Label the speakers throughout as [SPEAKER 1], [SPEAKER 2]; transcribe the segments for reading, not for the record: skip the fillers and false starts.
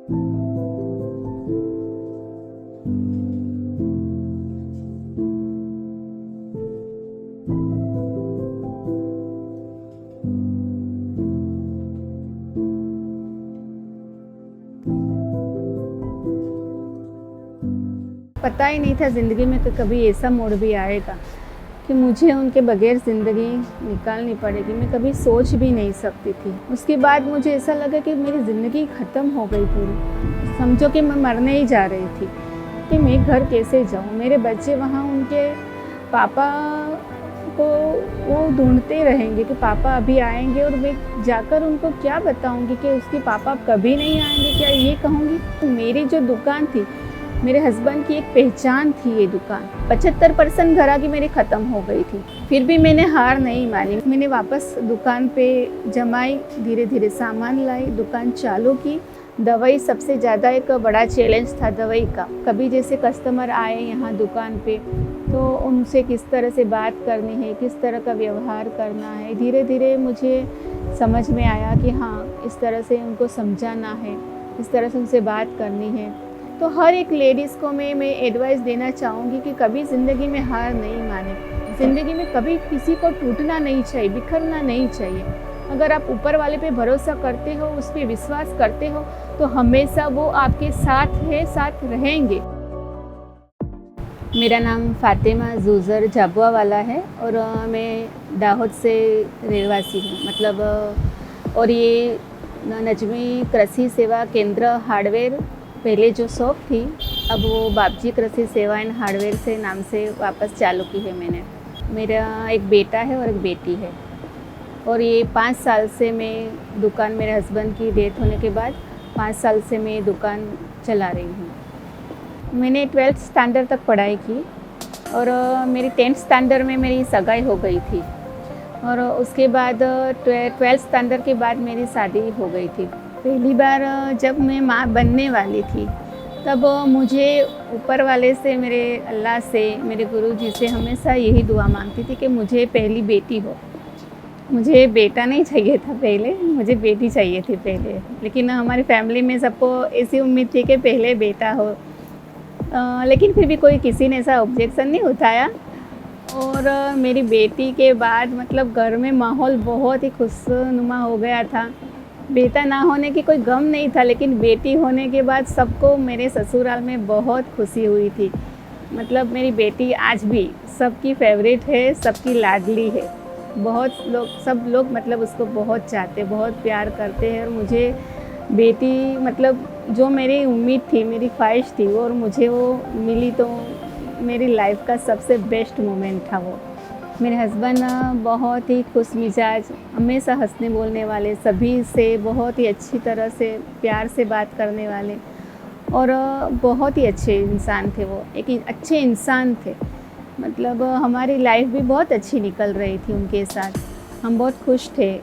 [SPEAKER 1] पता ही नहीं था ज़िंदगी में कि कभी ऐसा मोड़ भी आएगा कि मुझे उनके बगैर ज़िंदगी निकालनी पड़ेगी। मैं कभी सोच भी नहीं सकती थी। उसके बाद मुझे ऐसा लगा कि मेरी ज़िंदगी ख़त्म हो गई पूरी। समझो कि मैं मरने ही जा रही थी कि मैं घर कैसे जाऊँ। मेरे बच्चे वहाँ उनके पापा को वो ढूंढते रहेंगे कि पापा अभी आएंगे, और मैं जाकर उनको क्या बताऊँगी कि उसके पापा कभी नहीं आएंगे। क्या ये कहूँगी? मेरी जो दुकान थी, मेरे हस्बैंड की एक पहचान थी, ये दुकान 75% ग्राहकी मेरी ख़त्म हो गई थी। फिर भी मैंने हार नहीं मानी। मैंने वापस दुकान पे जमाई, धीरे धीरे सामान लाई, दुकान चालू की। दवाई सबसे ज़्यादा एक बड़ा चैलेंज था दवाई का। कभी जैसे कस्टमर आए यहाँ दुकान पे तो उनसे किस तरह से बात करनी है, किस तरह का व्यवहार करना है। धीरे धीरे मुझे समझ में आया कि हाँ, इस तरह से उनको समझाना है, इस तरह से उनसे बात करनी है। तो हर एक लेडीज़ को मैं एडवाइस देना चाहूँगी कि कभी ज़िंदगी में हार नहीं माने। ज़िंदगी में कभी किसी को टूटना नहीं चाहिए, बिखरना नहीं चाहिए। अगर आप ऊपर वाले पे भरोसा करते हो, उस पर विश्वास करते हो, तो हमेशा वो आपके साथ है, साथ रहेंगे। मेरा नाम फ़ातिमा ज़ूज़र झाबुआ वाला है और मैं दाहोद से रहवासी हूँ। मतलब और ये नजमी कृषि सेवा केंद्र हार्डवेयर, पहले जो शॉप थी, अब वो बाबजी कृषि सेवा एंड हार्डवेयर से नाम से वापस चालू की है मैंने। मेरा एक बेटा है और एक बेटी है। और ये 5 साल से मैं दुकान, मेरे हस्बैंड की डेथ होने के बाद 5 साल से मैं दुकान चला रही हूँ। मैंने 12th स्टैंडर्ड तक पढ़ाई की और मेरी 10th स्टैंडर्ड में मेरी सगाई हो गई थी। और उसके बाद 12th स्टैंडर्ड के बाद मेरी शादी हो गई थी। पहली बार जब मैं माँ बनने वाली थी, तब मुझे ऊपर वाले से, मेरे अल्लाह से, मेरे गुरुजी से हमेशा यही दुआ मांगती थी कि मुझे पहली बेटी हो। मुझे बेटा नहीं चाहिए था पहले, मुझे बेटी चाहिए थी पहले। लेकिन हमारी फैमिली में सबको ऐसी उम्मीद थी कि पहले बेटा हो। लेकिन फिर भी किसी ने ऐसा ऑब्जेक्शन नहीं उठाया। और मेरी बेटी के बाद मतलब घर में माहौल बहुत ही खुशनुमा हो गया था। बेटा ना होने की कोई गम नहीं था, लेकिन बेटी होने के बाद सबको मेरे ससुराल में बहुत खुशी हुई थी। मतलब मेरी बेटी आज भी सबकी फेवरेट है, सबकी लाडली है। बहुत लोग, सब लोग मतलब उसको बहुत चाहते, बहुत प्यार करते हैं। और मुझे बेटी मतलब जो मेरी उम्मीद थी, मेरी ख्वाहिश थी, और मुझे वो मिली, तो मेरी लाइफ का सबसे बेस्ट मोमेंट था वो। मेरे हस्बैंड बहुत ही खुश मिजाज, हमेशा हंसने बोलने वाले, सभी से बहुत ही अच्छी तरह से प्यार से बात करने वाले, और बहुत ही अच्छे इंसान थे वो, एक अच्छे इंसान थे। मतलब हमारी लाइफ भी बहुत अच्छी निकल रही थी उनके साथ, हम बहुत खुश थे।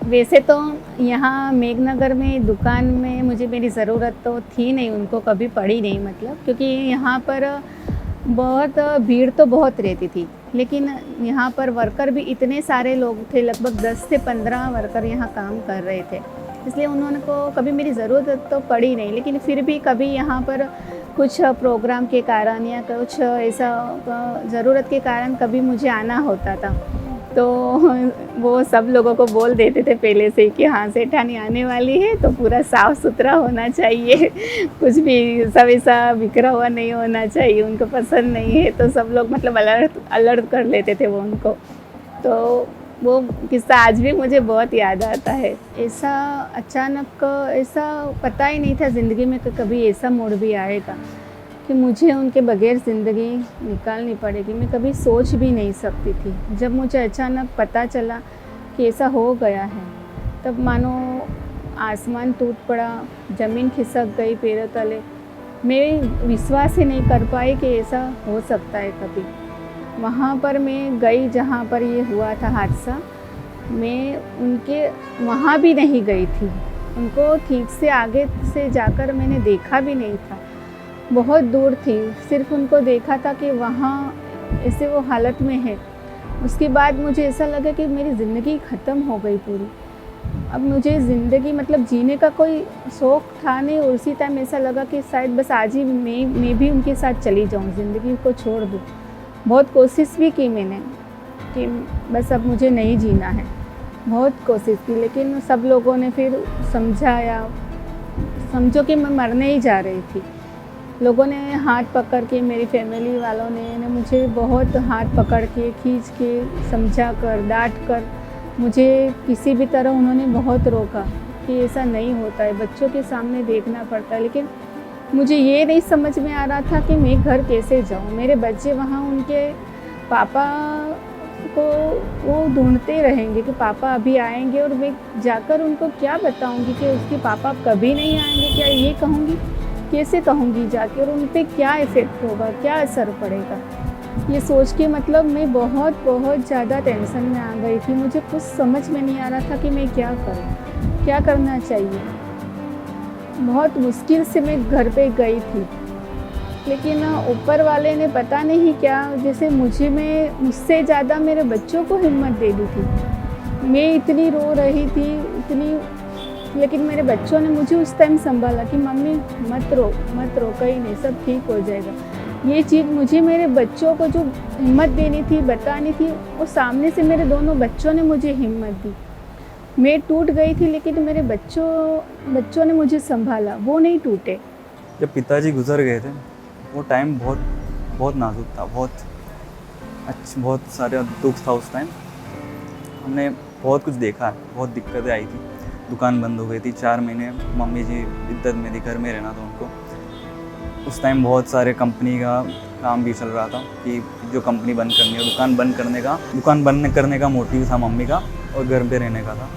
[SPEAKER 1] वैसे तो यहाँ मेघनगर में दुकान में मुझे मेरी ज़रूरत तो थी नहीं, उनको कभी पड़ी नहीं, मतलब क्योंकि यहाँ पर बहुत भीड़ तो बहुत रहती थी। लेकिन यहाँ पर वर्कर भी इतने सारे लोग थे, लगभग 10 से 15 वर्कर यहाँ काम कर रहे थे, इसलिए उन्होंने को कभी मेरी ज़रूरत तो पड़ी नहीं। लेकिन फिर भी कभी यहाँ पर कुछ प्रोग्राम के कारण या कुछ ऐसा ज़रूरत के कारण कभी मुझे आना होता था, तो वो सब लोगों को बोल देते थे पहले से कि हाँ, सेठानी आने वाली है तो पूरा साफ़ सुथरा होना चाहिए, कुछ भी सब ऐसा बिखरा हुआ नहीं होना चाहिए, उनको पसंद नहीं है। तो सब लोग मतलब अलर्ट कर लेते थे वो उनको। तो वो किस्सा आज भी मुझे बहुत याद आता है। ऐसा अचानक ऐसा पता ही नहीं था ज़िंदगी में कि कभी ऐसा मोड़ भी आएगा कि मुझे उनके बगैर ज़िंदगी निकालनी पड़ेगी। मैं कभी सोच भी नहीं सकती थी। जब मुझे अचानक पता चला कि ऐसा हो गया है, तब मानो आसमान टूट पड़ा, ज़मीन खिसक गई पैरों तले। मैं विश्वास ही नहीं कर पाई कि ऐसा हो सकता है कभी। वहाँ पर मैं गई जहाँ पर ये हुआ था हादसा, मैं उनके वहाँ भी नहीं गई थी। उनको ठीक से आगे से जाकर मैंने देखा भी नहीं था, बहुत दूर थी, सिर्फ उनको देखा था कि वहाँ ऐसे वो हालत में है। उसके बाद मुझे ऐसा लगा कि मेरी ज़िंदगी ख़त्म हो गई पूरी। अब मुझे ज़िंदगी मतलब जीने का कोई शौक़ था नहीं, और उसी टाइम ऐसा लगा कि शायद बस आज ही मैं भी उनके साथ चली जाऊँ, ज़िंदगी को छोड़ दूँ। बहुत कोशिश भी की मैंने कि बस अब मुझे नहीं जीना है, बहुत कोशिश की, लेकिन सब लोगों ने फिर समझाया। समझो कि मैं मरने ही जा रही थी। लोगों ने हाथ पकड़ के, मेरी फैमिली वालों ने मुझे बहुत हाथ पकड़ के, खींच के, समझा कर, डाँट कर, मुझे किसी भी तरह उन्होंने बहुत रोका कि ऐसा नहीं होता है, बच्चों के सामने देखना पड़ता है। लेकिन मुझे ये नहीं समझ में आ रहा था कि मैं घर कैसे जाऊँ। मेरे बच्चे वहाँ उनके पापा को वो ढूंढते रहेंगे कि पापा अभी आएंगे, और मैं जाकर उनको क्या बताऊंगी कि उसके पापा कभी नहीं आएंगे? क्या ये कहूँगी? कैसे कहूँगी जाके, और उन पे क्या इफ़ेक्ट होगा, क्या असर पड़ेगा? ये सोच के मतलब मैं बहुत ज़्यादा टेंशन में आ गई थी। मुझे कुछ समझ में नहीं आ रहा था कि मैं क्या करूँ, क्या करना चाहिए। बहुत मुश्किल से मैं घर पे गई थी, लेकिन ऊपर वाले ने पता नहीं क्या, जैसे मुझसे ज़्यादा मेरे बच्चों को हिम्मत दे दी थी। मैं इतनी रो रही थी, लेकिन मेरे बच्चों ने मुझे उस टाइम संभाला कि मम्मी मत रो, कहीं नहीं, सब ठीक हो जाएगा। ये चीज़ मुझे मेरे बच्चों को जो हिम्मत देनी थी, बतानी थी, वो सामने से मेरे दोनों बच्चों ने मुझे हिम्मत दी। मैं टूट गई थी, लेकिन मेरे बच्चों ने मुझे संभाला, वो नहीं टूटे।
[SPEAKER 2] जब पिताजी गुज़र गए थे, वो टाइम बहुत नाज़ुक था, बहुत सारा दुःख था उस टाइम। हमने बहुत कुछ देखा है, बहुत दिक्कतें आई थी। दुकान बंद हो गई थी, 4 महीने मम्मी जी इद्दत में थी, घर में रहना था उनको। उस टाइम बहुत सारे कंपनी का काम भी चल रहा था कि जो कंपनी बंद करनी है, दुकान बंद करने का मोटिव था मम्मी का, और घर पे रहने का था।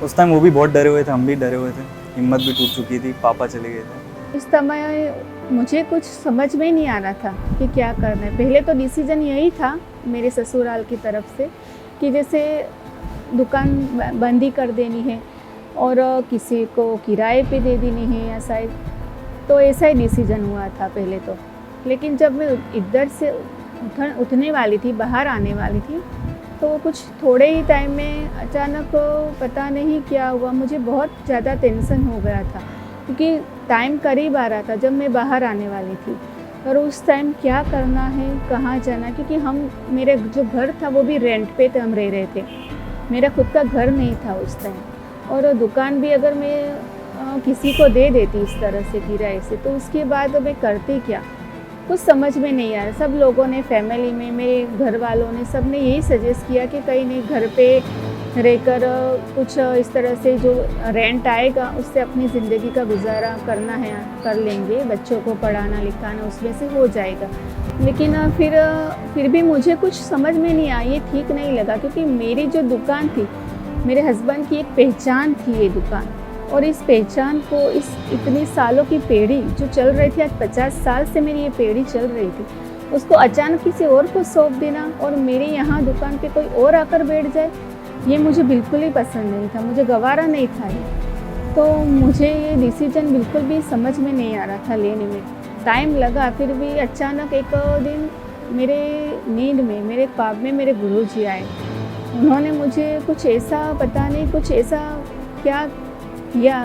[SPEAKER 2] उस टाइम वो भी बहुत डरे हुए थे, हम भी डरे हुए थे, हिम्मत भी टूट चुकी थी, पापा चले गए थे।
[SPEAKER 1] उस समय मुझे कुछ समझ में नहीं आ रहा था कि क्या करना है। पहले तो डिसीजन यही था मेरे ससुराल की तरफ से कि जैसे दुकान बंद ही कर देनी है और किसी को किराए पे दे देनी है, या शायद तो ऐसा ही डिसीजन हुआ था पहले तो। लेकिन जब मैं इधर से उठने वाली थी, बाहर आने वाली थी, तो कुछ थोड़े ही टाइम में अचानक पता नहीं क्या हुआ, मुझे बहुत ज़्यादा टेंशन हो गया था, क्योंकि टाइम करीब आ रहा था जब मैं बाहर आने वाली थी। और उस टाइम क्या करना है, कहाँ जाना, क्योंकि मेरे जो घर था वो भी रेंट पे हम रह रहे थे, मेरा खुद का घर नहीं था उस टाइम। और दुकान भी अगर मैं किसी को दे देती इस तरह से किराए से, तो उसके बाद मैं करती क्या, कुछ समझ में नहीं आ रहा। सब लोगों ने, फैमिली में, मेरे घर वालों ने, सब ने यही सजेस्ट किया कि कहीं नहीं, घर पे रहकर कुछ इस तरह से जो रेंट आएगा उससे अपनी ज़िंदगी का गुजारा करना है, कर लेंगे, बच्चों को पढ़ाना लिखाना उसमें से हो जाएगा। लेकिन फिर भी मुझे कुछ समझ में नहीं आया, ये ठीक नहीं लगा, क्योंकि मेरी जो दुकान थी, मेरे हस्बैंड की एक पहचान थी ये दुकान, और इस पहचान को, इस इतने सालों की पीढ़ी जो चल रही थी, आज 50 साल से मेरी ये पीढ़ी चल रही थी, उसको अचानक किसी और को सौंप देना और मेरे यहाँ दुकान पे कोई और आकर बैठ जाए, ये मुझे बिल्कुल ही पसंद नहीं था, मुझे गवारा नहीं था ये। तो मुझे ये डिसीजन बिल्कुल भी समझ में नहीं आ रहा था लेने में, टाइम लगा। फिर भी अचानक एक दिन मेरे नींद में, मेरे ख्वाब में मेरे गुरुजी आए। उन्होंने मुझे कुछ ऐसा, पता नहीं कुछ ऐसा क्या किया,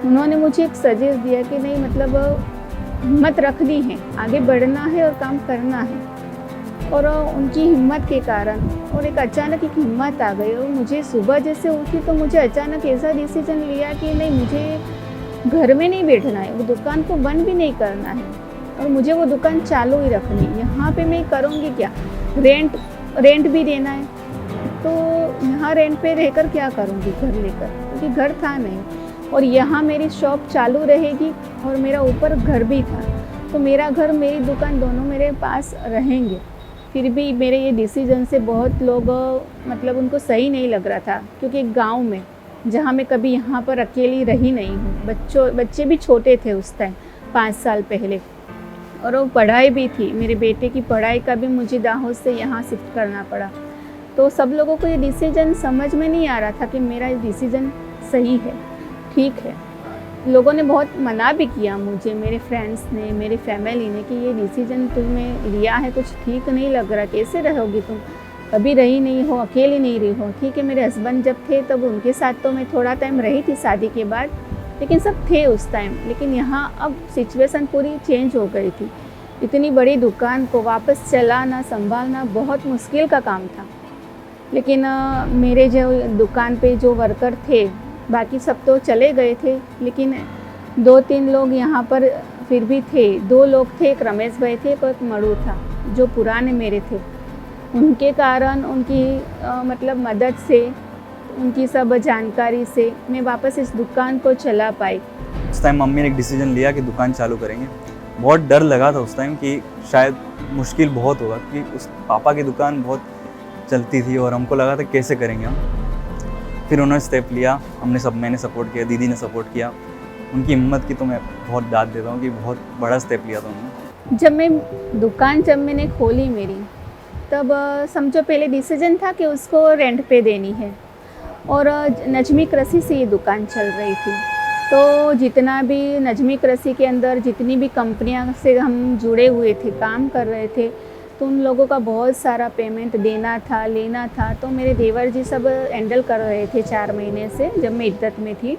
[SPEAKER 1] उन्होंने मुझे एक सजेस्ट दिया कि नहीं, मतलब हिम्मत रखनी है, आगे बढ़ना है और काम करना है। और उनकी हिम्मत के कारण, और एक अचानक एक हिम्मत आ गई, और मुझे सुबह जैसे उठी तो मुझे अचानक ऐसा डिसीजन लिया कि नहीं, मुझे घर में नहीं बैठना है, वो दुकान को बंद भी नहीं करना है, और मुझे वो दुकान चालू ही रखनी है। यहाँ पे मैं करूँगी क्या, रेंट भी देना है, तो यहाँ रेंट पे रहकर क्या करूँगी घर लेकर, क्योंकि घर था नहीं, और यहाँ मेरी शॉप चालू रहेगी और मेरा ऊपर घर भी था, तो मेरा घर, मेरी दुकान दोनों मेरे पास रहेंगे। फिर भी मेरे ये डिसीजन से बहुत लोग, मतलब उनको सही नहीं लग रहा था, क्योंकि गांव में, जहाँ मैं कभी यहाँ पर अकेली रही नहीं हूँ, बच्चे भी छोटे थे उस टाइम, 5 साल पहले, और वो पढ़ाई भी थी, मेरे बेटे की पढ़ाई का भी मुझे दाहोद से यहाँ शिफ्ट करना पड़ा। तो सब लोगों को ये डिसीजन समझ में नहीं आ रहा था कि मेरा ये डिसीजन सही है, ठीक है। लोगों ने बहुत मना भी किया मुझे, मेरे फ्रेंड्स ने, मेरी फैमिली ने, कि ये डिसीजन तुमने लिया है कुछ ठीक नहीं लग रहा, कैसे रहोगी तुम, कभी रही नहीं हूँ, अकेली नहीं रही हूँ। ठीक है, मेरे हस्बैंड जब थे तब उनके साथ तो मैं थोड़ा टाइम रही थी शादी के बाद, लेकिन सब थे उस टाइम। लेकिन यहाँ अब सिचुएशन पूरी चेंज हो गई थी। इतनी बड़ी दुकान को वापस चलाना, संभालना बहुत मुश्किल का काम था। लेकिन मेरे जो दुकान पे जो वर्कर थे, बाकी सब तो चले गए थे, लेकिन 2-3 लोग यहाँ पर फिर भी थे। 2 लोग थे, एक रमेश भाई थे, एक मड़ू था, जो पुराने मेरे थे। उनके कारण, उनकी मतलब मदद से, उनकी सब जानकारी से मैं वापस इस दुकान को चला पाई।
[SPEAKER 2] उस टाइम मम्मी ने एक डिसीजन लिया कि दुकान चालू करेंगे। बहुत डर लगा था उस टाइम कि शायद मुश्किल बहुत होगा, क्योंकि उस पापा की दुकान बहुत चलती थी और हमको लगा था कैसे करेंगे हम। फिर उन्होंने स्टेप लिया, मैंने सपोर्ट किया, दीदी ने सपोर्ट किया। उनकी हिम्मत की तो मैं बहुत दाद देता हूँ कि बहुत बड़ा स्टेप लिया था उन्होंने।
[SPEAKER 1] जब मैंने खोली मेरी, तब समझो पहले डिसीजन था कि उसको रेंट पे देनी है, और नजमी कृषि से ये दुकान चल रही थी। तो जितना भी नजमी कृषि के अंदर जितनी भी कंपनियां से हम जुड़े हुए थे, काम कर रहे थे, तो उन लोगों का बहुत सारा पेमेंट देना था, लेना था। तो मेरे देवर जी सब हैंडल कर रहे थे 4 महीने से, जब मैं इद्दत में थी।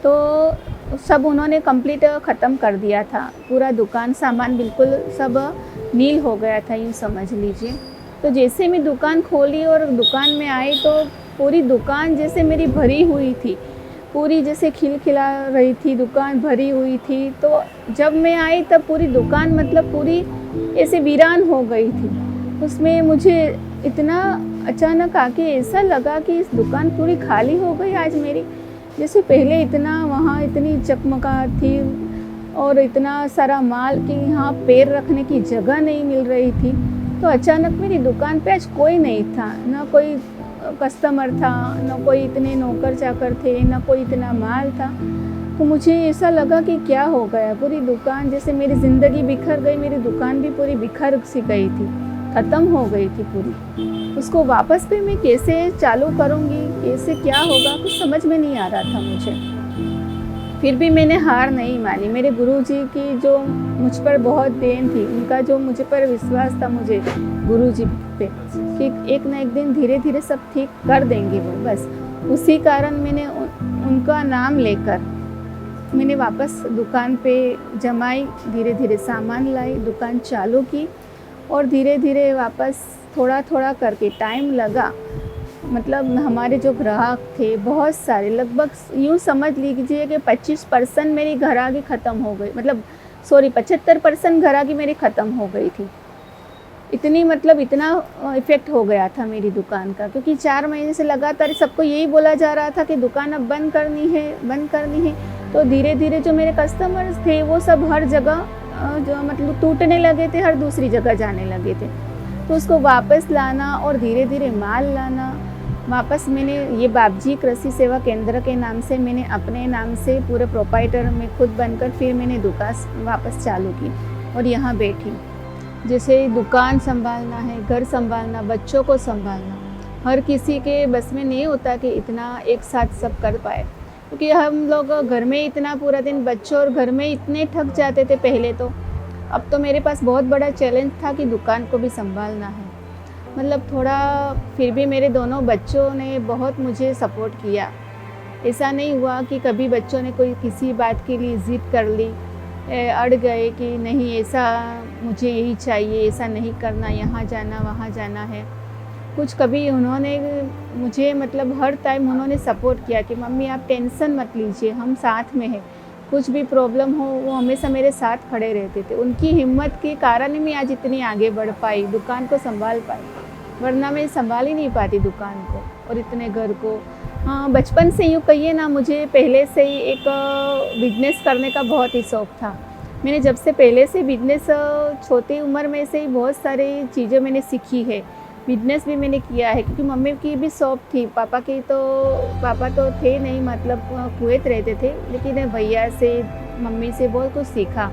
[SPEAKER 1] तो सब उन्होंने कंप्लीट ख़त्म कर दिया था। पूरा दुकान सामान बिल्कुल सब नील हो गया था, यूँ समझ लीजिए। तो जैसे मैं दुकान खोली और दुकान में आई, तो पूरी दुकान जैसे मेरी भरी हुई थी, पूरी जैसे खिलखिला रही थी, दुकान भरी हुई थी। तो जब मैं आई तब पूरी दुकान मतलब पूरी ऐसे वीरान हो गई थी। उसमें मुझे इतना अचानक आके ऐसा लगा कि इस दुकान पूरी खाली हो गई आज मेरी। जैसे पहले इतना वहाँ इतनी चकमकाहट थी और इतना सारा माल कि यहाँ पैर रखने की जगह नहीं मिल रही थी। तो अचानक मेरी दुकान पे आज कोई नहीं था, ना कोई कस्टमर था, ना कोई इतने नौकर चाकर थे, ना कोई इतना माल था। तो मुझे ऐसा लगा कि क्या हो गया, पूरी दुकान जैसे मेरी ज़िंदगी बिखर गई, मेरी दुकान भी पूरी बिखर सी गई थी, ख़त्म हो गई थी पूरी। उसको वापस पे मैं कैसे चालू करूँगी, कैसे क्या होगा, कुछ समझ में नहीं आ रहा था मुझे। फिर भी मैंने हार नहीं मानी। मेरे गुरुजी की जो मुझ पर बहुत देन थी, उनका जो मुझ पर विश्वास था, मुझे गुरुजी पे, कि एक ना एक दिन धीरे धीरे सब ठीक कर देंगे वो। बस उसी कारण मैंने उनका नाम लेकर मैंने वापस दुकान पे जमाई, धीरे धीरे सामान लाई, दुकान चालू की, और धीरे धीरे वापस थोड़ा थोड़ा करके टाइम लगा। मतलब हमारे जो ग्राहक थे बहुत सारे, लगभग यूँ समझ लीजिए कि 25% मेरी ग्राहकी ख़त्म हो गई, मतलब 75% ग्राहकी मेरी ख़त्म हो गई थी। इतना इफ़ेक्ट हो गया था मेरी दुकान का, क्योंकि 4 महीने से लगातार सबको यही बोला जा रहा था कि दुकान अब बंद करनी है। तो धीरे धीरे जो मेरे कस्टमर्स थे वो सब हर जगह जो मतलब टूटने लगे थे, हर दूसरी जगह जाने लगे थे। तो उसको वापस लाना और धीरे धीरे माल लाना, वापस मैंने ये बाबजी कृषि सेवा केंद्र के नाम से, मैंने अपने नाम से पूरे प्रोपाइटर में खुद बनकर फिर मैंने दुकान वापस चालू की और यहाँ बैठी। जैसे दुकान संभालना है, घर संभालना, बच्चों को संभालना, हर किसी के बस में नहीं होता कि इतना एक साथ सब कर पाए, क्योंकि हम लोग घर में इतना पूरा दिन बच्चों और घर में इतने थक जाते थे पहले तो। अब तो मेरे पास बहुत बड़ा चैलेंज था कि दुकान को भी संभालना है। मतलब थोड़ा फिर भी मेरे दोनों बच्चों ने बहुत मुझे सपोर्ट किया। ऐसा नहीं हुआ कि कभी बच्चों ने कोई किसी बात के लिए ज़िद कर ली, अड़ गए कि नहीं ऐसा मुझे यही चाहिए, ऐसा नहीं करना, यहाँ जाना वहाँ जाना है। कुछ कभी उन्होंने मुझे मतलब हर टाइम उन्होंने सपोर्ट किया कि मम्मी आप टेंशन मत लीजिए, हम साथ में हैं, कुछ भी प्रॉब्लम हो वो हमेशा मेरे साथ खड़े रहते थे। उनकी हिम्मत के कारण ही मैं आज इतनी आगे बढ़ पाई, दुकान को संभाल पाई, वरना मैं संभाल ही नहीं पाती दुकान को और इतने घर को। हाँ, बचपन से यूँ कहिए ना, मुझे पहले से ही एक बिजनेस करने का बहुत ही शौक़ था। मैंने जब से पहले से बिजनेस, छोटी उम्र में से ही बहुत सारी चीज़ें मैंने सीखी है। बिजनेस भी मैंने किया है, क्योंकि मम्मी की भी शॉप थी, पापा तो थे नहीं, मतलब कुवैत रहते थे, लेकिन भैया से मम्मी से बहुत कुछ सीखा।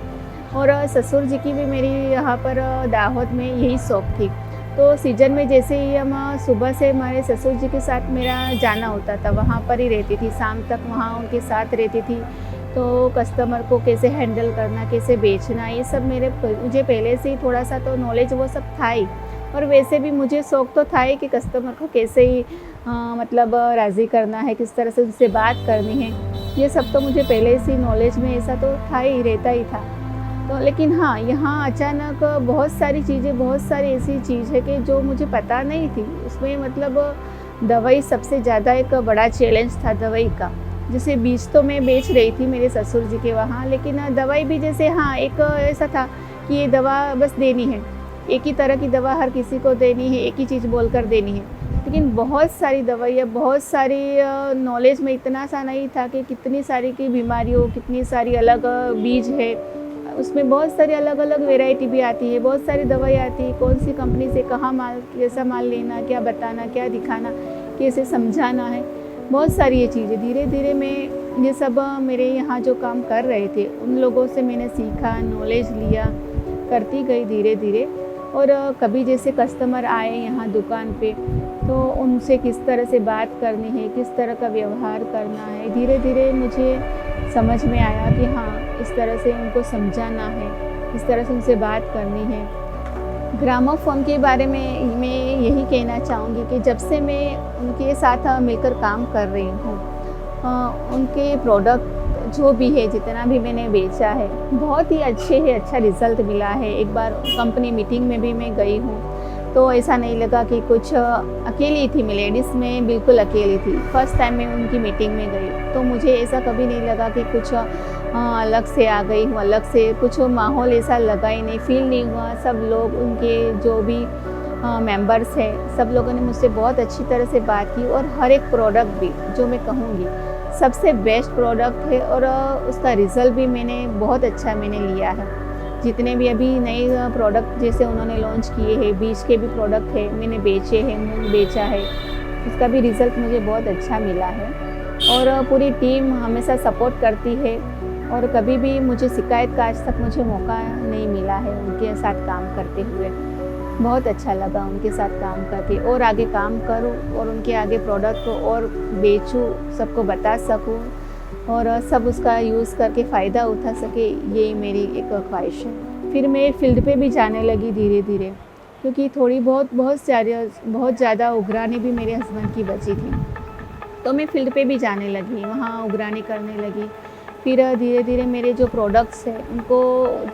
[SPEAKER 1] और ससुर जी की भी मेरी यहाँ पर दाहोद में यही शॉप थी। तो सीजन में जैसे ही हम सुबह से हमारे ससुर जी के साथ मेरा जाना होता था, वहाँ पर ही रहती थी, शाम तक वहाँ उनके साथ रहती थी। तो कस्टमर को कैसे हैंडल करना, कैसे बेचना, ये सब मुझे पहले से ही थोड़ा सा तो नॉलेज वो सब था ही। और वैसे भी मुझे शौक़ तो था ही कि कस्टमर को कैसे ही मतलब राज़ी करना है, किस तरह से उनसे बात करनी है, ये सब तो मुझे पहले से नॉलेज में ऐसा तो था ही, रहता ही था। तो लेकिन हाँ, यहाँ अचानक बहुत सारी चीज़ें, बहुत सारी ऐसी चीज़ है कि जो मुझे पता नहीं थी। उसमें मतलब दवाई सबसे ज़्यादा एक बड़ा चैलेंज था दवाई का। जैसे बीज तो मैं बेच रही थी मेरे ससुर जी के वहाँ, लेकिन दवाई भी जैसे हाँ, एक ऐसा था कि ये दवा बस देनी है, एक ही तरह की दवा हर किसी को देनी है, एक ही चीज़ बोलकर देनी है। लेकिन बहुत सारी दवाइयाँ, बहुत सारी नॉलेज में इतना सा नहीं था कि कितनी सारी की बीमारियों, कितनी सारी अलग बीज है, उसमें बहुत सारी अलग अलग वैरायटी भी आती है, बहुत सारी दवाई आती है, कौन सी कंपनी से कहाँ माल, कैसा माल लेना, क्या बताना, क्या दिखाना, कैसे समझाना है, बहुत सारी ये चीज़ें। धीरे धीरे मैं ये सब मेरे यहाँ जो काम कर रहे थे उन लोगों से मैंने सीखा, नॉलेज लिया, करती गई धीरे धीरे। और कभी जैसे कस्टमर आए यहाँ दुकान पे तो उनसे किस तरह से बात करनी है, किस तरह का व्यवहार करना है, धीरे धीरे मुझे समझ में आया कि हाँ, इस तरह से उनको समझाना है, इस तरह से उनसे बात करनी है। ग्रामोफोन के बारे में मैं यही कहना चाहूँगी कि जब से मैं उनके साथ मिलकर काम कर रही हूँ, उनके प्रोडक्ट जो भी है, जितना भी मैंने बेचा है, बहुत ही अच्छे है, अच्छा रिज़ल्ट मिला है। एक बार कंपनी मीटिंग में भी मैं गई हूँ तो ऐसा नहीं लगा कि कुछ अकेली थी मैं, लेडीज़ में बिल्कुल अकेली थी। फर्स्ट टाइम मैं उनकी मीटिंग में गई तो मुझे ऐसा कभी नहीं लगा कि कुछ अलग से आ गई हूँ, अलग से कुछ माहौल ऐसा लगा ही नहीं, फील नहीं हुआ। सब लोग, उनके जो भी मेंबर्स हैं, सब लोगों ने मुझसे बहुत अच्छी तरह से बात की। और हर एक प्रोडक्ट भी जो मैं कहूँगी सबसे बेस्ट प्रोडक्ट है और उसका रिज़ल्ट भी मैंने बहुत अच्छा लिया है। जितने भी अभी नए प्रोडक्ट जैसे उन्होंने लॉन्च किए हैं, बीज के भी प्रोडक्ट है मैंने बेचे हैं, मूंग बेचा है, उसका भी रिज़ल्ट मुझे बहुत अच्छा मिला है। और पूरी टीम हमेशा सपोर्ट करती है और कभी भी मुझे शिकायत का आज तक मुझे मौका नहीं मिला है उनके साथ काम करते हुए। बहुत अच्छा लगा उनके साथ काम करके, और आगे काम करूं और उनके आगे प्रोडक्ट को और बेचूं, सबको बता सकूं और सब उसका यूज़ करके फ़ायदा उठा सके, ये मेरी एक ख्वाहिश है। फिर मैं फील्ड पे भी जाने लगी धीरे धीरे, क्योंकि थोड़ी बहुत ज़्यादा उघरानी भी मेरे हस्बैंड की बची थी, तो मैं फील्ड पे भी जाने लगी, वहाँ उघरानी करने लगी। फिर धीरे धीरे मेरे जो प्रोडक्ट्स हैं उनको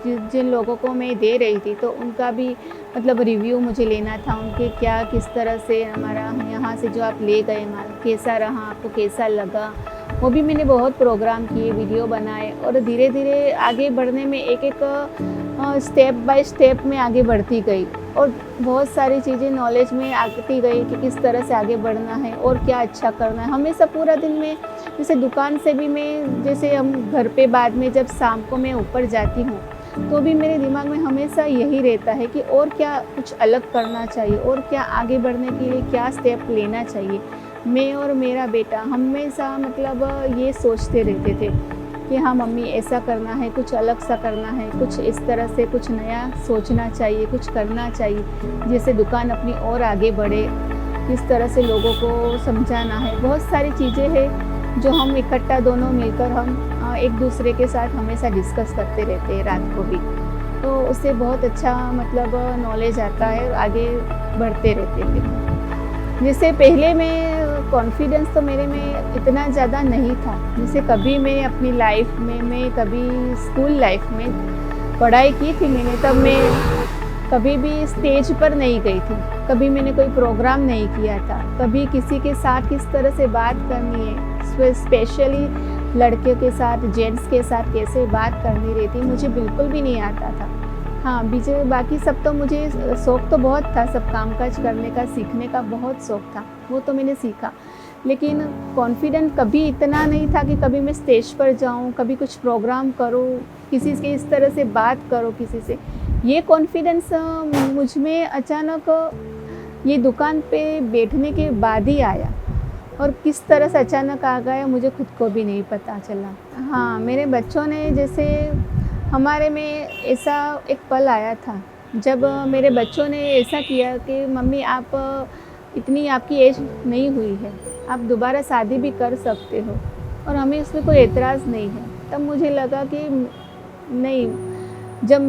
[SPEAKER 1] जिन लोगों को मैं दे रही थी तो उनका भी मतलब रिव्यू मुझे लेना था, उनके क्या किस तरह से हमारा यहाँ से जो आप ले गए माल कैसा रहा, आपको कैसा लगा, वो भी मैंने बहुत प्रोग्राम किए, वीडियो बनाए। और धीरे धीरे आगे बढ़ने में एक एक स्टेप बाय स्टेप में आगे बढ़ती गई और बहुत सारी चीज़ें नॉलेज में आती गई कि किस तरह से आगे बढ़ना है और क्या अच्छा करना है। हमेशा पूरा दिन में जैसे दुकान से भी मैं, जैसे हम घर पे बाद में जब शाम को मैं ऊपर जाती हूँ तो भी मेरे दिमाग में हमेशा यही रहता है कि और क्या कुछ अलग करना चाहिए और क्या आगे बढ़ने के लिए क्या स्टेप लेना चाहिए। मैं और मेरा बेटा हमेशा मतलब ये सोचते रहते थे कि हाँ मम्मी ऐसा करना है, कुछ अलग सा करना है, कुछ इस तरह से कुछ नया सोचना चाहिए, कुछ करना चाहिए, जैसे दुकान अपनी और आगे बढ़े, किस तरह से लोगों को समझाना है। बहुत सारी चीज़ें हैं जो हम इकट्ठा दोनों मिलकर हम एक दूसरे के साथ हमेशा डिस्कस करते रहते हैं रात को भी, तो उससे बहुत अच्छा मतलब नॉलेज आता है और आगे बढ़ते रहते थे। जैसे पहले मैं कॉन्फिडेंस तो मेरे में इतना ज़्यादा नहीं था, जैसे कभी मैं अपनी लाइफ में, मैं कभी स्कूल लाइफ में पढ़ाई की थी मैंने, तब मैं कभी भी स्टेज पर नहीं गई थी, कभी मैंने कोई प्रोग्राम नहीं किया था, कभी किसी के साथ किस तरह से बात करनी है, स्पेशली लड़के के साथ, जेंट्स के साथ कैसे बात करनी रहती, मुझे बिल्कुल भी नहीं आता था। हाँ, बीजे बाकी सब तो मुझे शौक़ तो बहुत था, सब कामकाज करने का, सीखने का बहुत शौक़ था, वो तो मैंने सीखा। लेकिन कॉन्फिडेंट कभी इतना नहीं था कि कभी मैं स्टेज पर जाऊं, कभी कुछ प्रोग्राम करूं, किसी से इस तरह से बात करूं किसी से। ये कॉन्फिडेंस मुझ में अचानक ये दुकान पे बैठने के बाद ही आया, और किस तरह से अचानक आ गया मुझे खुद को भी नहीं पता चला। हाँ, मेरे बच्चों ने, जैसे हमारे में ऐसा एक पल आया था जब मेरे बच्चों ने ऐसा किया कि मम्मी आप इतनी आपकी एज नहीं हुई है, आप दोबारा शादी भी कर सकते हो और हमें उसमें कोई एतराज़ नहीं है। तब मुझे लगा कि नहीं, जब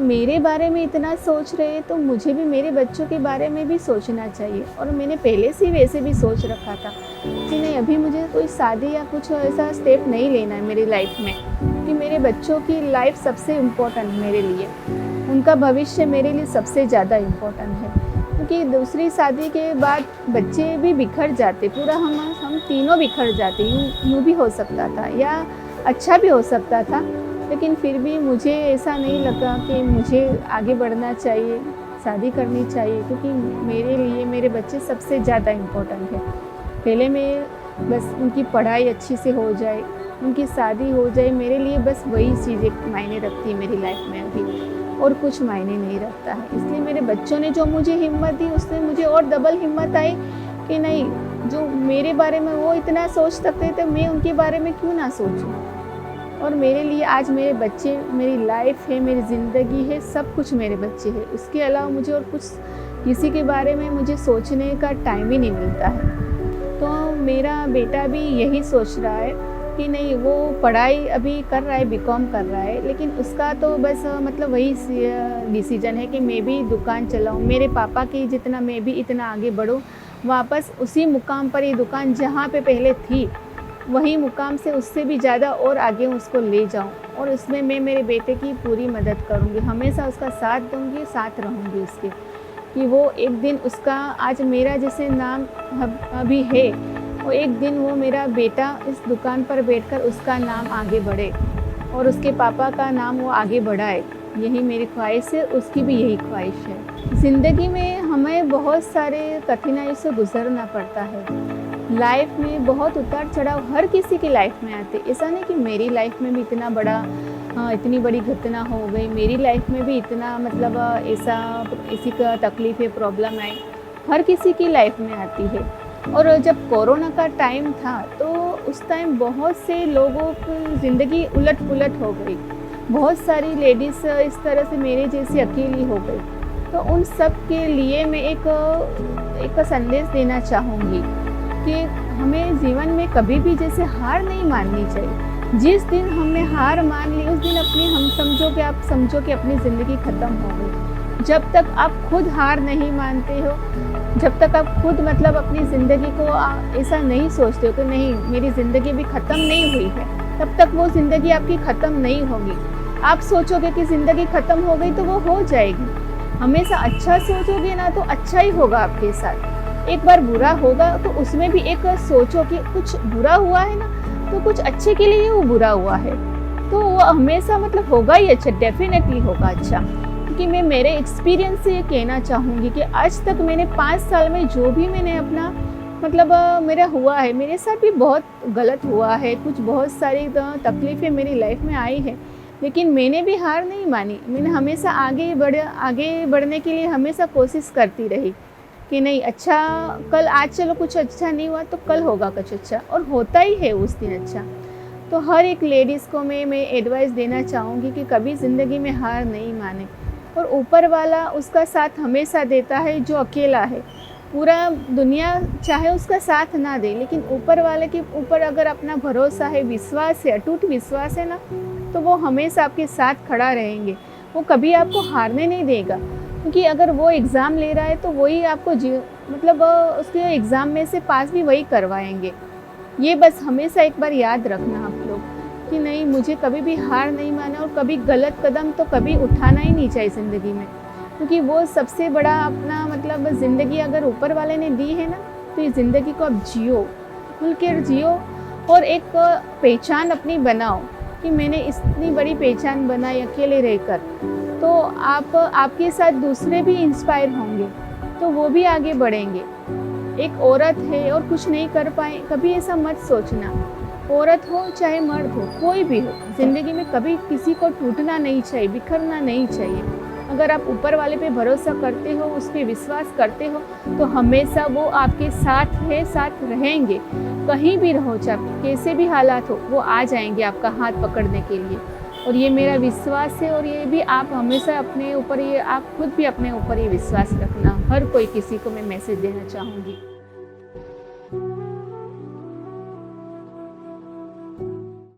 [SPEAKER 1] मेरे बारे में इतना सोच रहे हैं तो मुझे भी मेरे बच्चों के बारे में भी सोचना चाहिए। और मैंने पहले से वैसे भी सोच रखा था कि नहीं, अभी मुझे कोई शादी या कुछ ऐसा स्टेप नहीं लेना है मेरी लाइफ में, कि मेरे बच्चों की लाइफ सबसे इम्पोर्टेंट मेरे लिए, उनका भविष्य मेरे लिए सबसे ज़्यादा इम्पोर्टेंट है। क्योंकि दूसरी शादी के बाद बच्चे भी बिखर जाते, पूरा हम तीनों बिखर जाते। यूँ भी हो सकता था या अच्छा भी हो सकता था, लेकिन फिर भी मुझे ऐसा नहीं लगा कि मुझे आगे बढ़ना चाहिए, शादी करनी चाहिए, क्योंकि मेरे लिए मेरे बच्चे सबसे ज़्यादा इम्पोर्टेंट है। पहले मैं बस उनकी पढ़ाई अच्छी से हो जाए, उनकी शादी हो जाए, मेरे लिए बस वही चीज़ें मायने रखती है मेरी लाइफ में अभी, और कुछ मायने नहीं रखता है। इसलिए मेरे बच्चों ने जो मुझे हिम्मत दी, उससे मुझे और डबल हिम्मत आई कि नहीं, जो मेरे बारे में वो इतना सोच सकते थे, मैं उनके बारे में क्यों ना सोचूं। और मेरे लिए आज मेरे बच्चे मेरी लाइफ है, मेरी ज़िंदगी है, सब कुछ मेरे बच्चे हैं। उसके अलावा मुझे और कुछ किसी के बारे में मुझे सोचने का टाइम ही नहीं मिलता है। तो मेरा बेटा भी यही सोच रहा है कि नहीं, वो पढ़ाई अभी कर रहा है, बीकॉम कर रहा है, लेकिन उसका तो बस मतलब वही डिसीजन है कि मैं भी दुकान चलाऊँ, मेरे पापा की जितना मैं भी इतना आगे बढ़ूँ, वापस उसी मुकाम पर ये दुकान जहाँ पे पहले थी वही मुकाम से उससे भी ज़्यादा और आगे उसको ले जाऊं। और उसमें मैं मेरे बेटे की पूरी मदद करूंगी, हमेशा उसका साथ दूंगी, साथ रहूंगी उसके, कि वो एक दिन उसका, आज मेरा जैसे नाम अभी है, वो एक दिन वो मेरा बेटा इस दुकान पर बैठकर उसका नाम आगे बढ़े और उसके पापा का नाम वो आगे बढ़ाए। यही मेरी ख्वाहिश है, उसकी भी यही ख्वाहिश है। ज़िंदगी में हमें बहुत सारे कठिनाई से गुजरना पड़ता है। लाइफ में बहुत उतार चढ़ाव हर किसी की लाइफ में आते। ऐसा नहीं कि मेरी लाइफ में भी इतना बड़ा इतनी बड़ी घटना हो गई, मेरी लाइफ में भी इतना मतलब इसी का तकलीफ है, प्रॉब्लम आई, हर किसी की लाइफ में आती है। और जब कोरोना का टाइम था तो उस टाइम बहुत से लोगों की ज़िंदगी उलट पुलट हो गई, बहुत सारी लेडीज़ इस तरह से मेरे जैसी अकेली हो गई। तो उन सब के लिए मैं एक संदेश देना चाहूँगी कि हमें जीवन में कभी भी जैसे हार नहीं माननी चाहिए। जिस दिन हमने हार मान ली, उस दिन आप समझो कि अपनी ज़िंदगी ख़त्म हो गई। जब तक आप खुद हार नहीं मानते हो, जब तक आप खुद मतलब अपनी ज़िंदगी को ऐसा नहीं सोचते हो कि नहीं, मेरी ज़िंदगी भी ख़त्म नहीं हुई है, तब तक वो ज़िंदगी आपकी ख़त्म नहीं होगी। आप सोचोगे कि ज़िंदगी ख़त्म हो गई तो वो हो जाएगी। हमेशा अच्छा सोचोगे ना तो अच्छा ही होगा आपके साथ। एक बार बुरा होगा तो उसमें भी एक सोचो कि कुछ बुरा हुआ है ना, तो कुछ अच्छे के लिए वो बुरा हुआ है, तो वो हमेशा मतलब होगा ही अच्छा, डेफिनेटली होगा अच्छा। क्योंकि मैं मेरे एक्सपीरियंस से ये कहना चाहूँगी कि आज तक मैंने 5 साल में जो भी मैंने अपना मतलब मेरा हुआ है, मेरे साथ भी बहुत गलत हुआ है, कुछ बहुत सारी तकलीफ़ें मेरी लाइफ में आई है, लेकिन मैंने भी हार नहीं मानी। मैंने हमेशा आगे बढ़ने के लिए हमेशा कोशिश करती रही कि नहीं, अच्छा कल, आज चलो कुछ अच्छा नहीं हुआ तो कल होगा कुछ अच्छा, और होता ही है उस दिन अच्छा। तो हर एक लेडीज़ को मैं एडवाइस देना चाहूँगी कि कभी ज़िंदगी में हार नहीं माने, और ऊपर वाला उसका साथ हमेशा देता है जो अकेला है। पूरा दुनिया चाहे उसका साथ ना दे, लेकिन ऊपर वाले के ऊपर अगर अपना भरोसा है, विश्वास है, अटूट विश्वास है ना, तो वो हमेशा आपके साथ खड़ा रहेंगे। वो कभी आपको हारने नहीं देगा, क्योंकि अगर वो एग्ज़ाम ले रहा है तो वही आपको मतलब उसके एग्ज़ाम में से पास भी वही करवाएंगे। ये बस हमेशा एक बार याद रखना आप लोग कि नहीं, मुझे कभी भी हार नहीं माना, और कभी गलत कदम तो कभी उठाना ही नहीं चाहिए ज़िंदगी में, क्योंकि वो सबसे बड़ा अपना मतलब ज़िंदगी अगर ऊपर वाले ने दी है ना, तो ये ज़िंदगी को आप जियो, खुल कर जियो, और एक पहचान अपनी बनाओ कि मैंने इतनी बड़ी पहचान बनाई अकेले रहकर। तो आपके साथ दूसरे भी इंस्पायर होंगे, तो वो भी आगे बढ़ेंगे। एक औरत है और कुछ नहीं कर पाए, कभी ऐसा मत सोचना। औरत हो चाहे मर्द हो, कोई भी हो, ज़िंदगी में कभी किसी को टूटना नहीं चाहिए, बिखरना नहीं चाहिए। अगर आप ऊपर वाले पे भरोसा करते हो, उस पर विश्वास करते हो, तो हमेशा वो आपके साथ है, साथ रहेंगे। कहीं भी रहो, चाहे कैसे भी हालात हो, वो आ जाएंगे आपका हाथ पकड़ने के लिए। और ये मेरा विश्वास है, और ये भी आप हमेशा अपने ऊपर, ये आप खुद भी अपने ऊपर ये विश्वास रखना। हर कोई किसी को मैं मैसेज देना चाहूँगी।